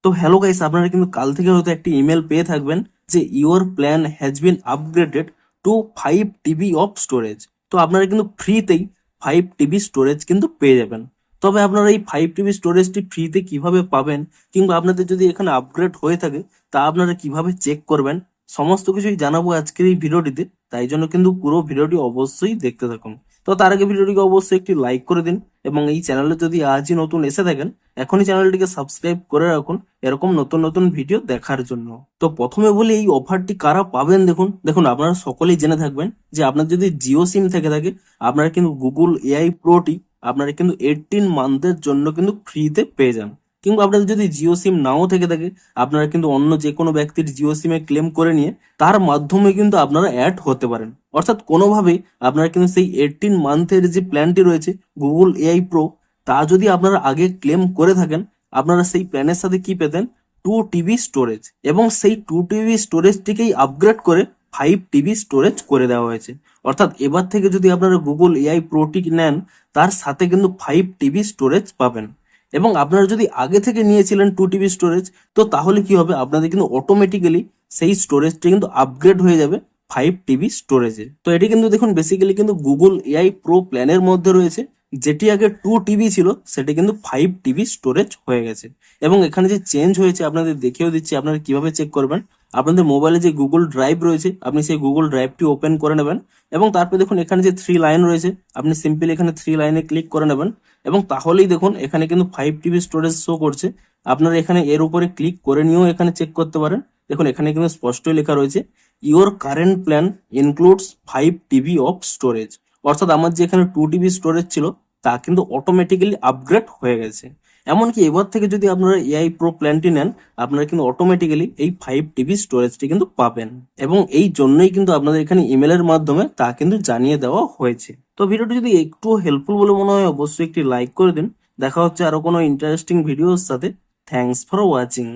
তো hello guys, আপনারা কিন্তু কাল থেকে হয়তো একটি ইমেল পেয়ে থাকবেন যে your plan has been upgraded two 5 TB of storage. তো আপনারা কিন্তু ফ্রিতেই 5 টিবি স্টোরেজ কিন্তু পেয়ে যাবেন। তবে আপনারা এই 5 টিবি স্টোরেজটি ফ্রিতে কিভাবে পাবেন, কিংবা আপনাদের যদি এখানে আপগ্রেড হয়ে থাকে তা আপনারা কিভাবে চেক করবেন, সমস্ত কিছুই জানাবো আজকের এই ভিডিওটিতে। তাই জন্য কিন্তু পুরো ভিডিওটি অবশ্যই দেখতে থাকুন। তো তার আগে ভিডিওটিকে অবশ্যই একটি লাইক করে দিন, এবং এই চ্যানেলে যদি আজই নতুন এসে থাকেন এখনই চ্যানেলটিকে সাবস্ক্রাইব করে রাখুন এরকম নতুন নতুন ভিডিও দেখার জন্য। তো প্রথমে বলি এই অফারটি কারা পাবেন। দেখুন দেখুন আপনারা সকলেই জেনে থাকবেন যে আপনার যদি জিও সিম থেকে থাকে আপনারা কিন্তু গুগল এআই প্রোটি আপনারা কিন্তু 18 মান্থের জন্য কিন্তু ফ্রিতে পেয়ে যান। কিংবা আপনাদের যদি জিও সিম নাও থেকে থাকে আপনারা কিন্তু অন্য যে কোনো ব্যক্তির জিও সিমে ক্লেম করে নিয়ে তার মাধ্যমে কিন্তু আপনারা অ্যাড হতে পারেন। অর্থাৎ কোনোভাবেই আপনারা কিন্তু সেই 18 মান্থের যে প্ল্যানটি রয়েছে গুগল এআই প্রো, তা যদি আপনারা আগে ক্লেম করে থাকেন আপনারা সেই প্ল্যানের সাথে কি পেতেন, 2 টিবি স্টোরেজ, এবং সেই 2 টিবি স্টোরেজটিকেই আপগ্রেড করে 5 টিবি স্টোরেজ করে দেওয়া হয়েছে। অর্থাৎ এবার থেকে যদি আপনারা গুগল এআই প্রোটি নেন তার সাথে কিন্তু 5 টিবি স্টোরেজ পাবেন। এবং আপনারা যদি আগে থেকে নিয়েছিলেন 2 টিবি স্টোরেজ, তো তাহলে কি হবে, আপনাদের কিন্তু অটোমেটিক্যালি সেই স্টোরেজটি কিন্তু আপগ্রেড হয়ে যাবে 5 টিবি স্টোরেজে। তো এটি কিন্তু দেখুন বেসিক্যালি কিন্তু গুগল এআই প্রো প্ল্যানের মধ্যে রয়েছে। যেটি আগে 2 টিবি ছিল সেটি কিন্তু 5 টিবি স্টোরেজ হয়ে গেছে। এবং এখানে যে চেঞ্জ হয়েছে আপনাদের দেখিয়েও দিচ্ছি আপনারা কিভাবে চেক করবেন। আপনাদের মোবাইলে যে গুগল ড্রাইভ রয়েছে আপনি সেই গুগল ড্রাইভটি ওপেন করে নেবেন, এবং তারপরে দেখুন এখানে যে 3 লাইন রয়েছে আপনি সিম্পলি এখানে 3 লাইনে ক্লিক করে নেবেন, এবং তাহলেই দেখুন এখানে কিন্তু 5 টিবি স্টোরেজ শো করছে। আপনারা এখানে এর উপরে ক্লিক করে নিয়েও এখানে চেক করতে পারেন। দেখুন এখানে কিন্তু স্পষ্টই লেখা রয়েছে your current plan includes 5 TB of storage. অর্থাৎ আমার যে এখানে 2 টিবি স্টোরেজ ছিল তা কিন্তু অটোমেটিক্যালি আপগ্রেড হয়ে গেছে। এমনকি এবার থেকে যদি আপনারা এআই প্রো প্ল্যানটি নেন আপনারা কিন্তু অটোমেটিক্যালি এই 5 টিবি স্টোরেজটি কিন্তু পাবেন, এবং এই জন্যই কিন্তু আপনাদের এখানে ইমেলের মাধ্যমে তা কিন্তু জানিয়ে দেওয়া হয়েছে। তো ভিডিওটি যদি একটু হেল্পফুল বলে মনে হয় অবশ্যই একটি লাইক করে দিন। দেখা হচ্ছে আরো কোনো ইন্টারেস্টিং ভিডিওর সাথে। Thanks for watching.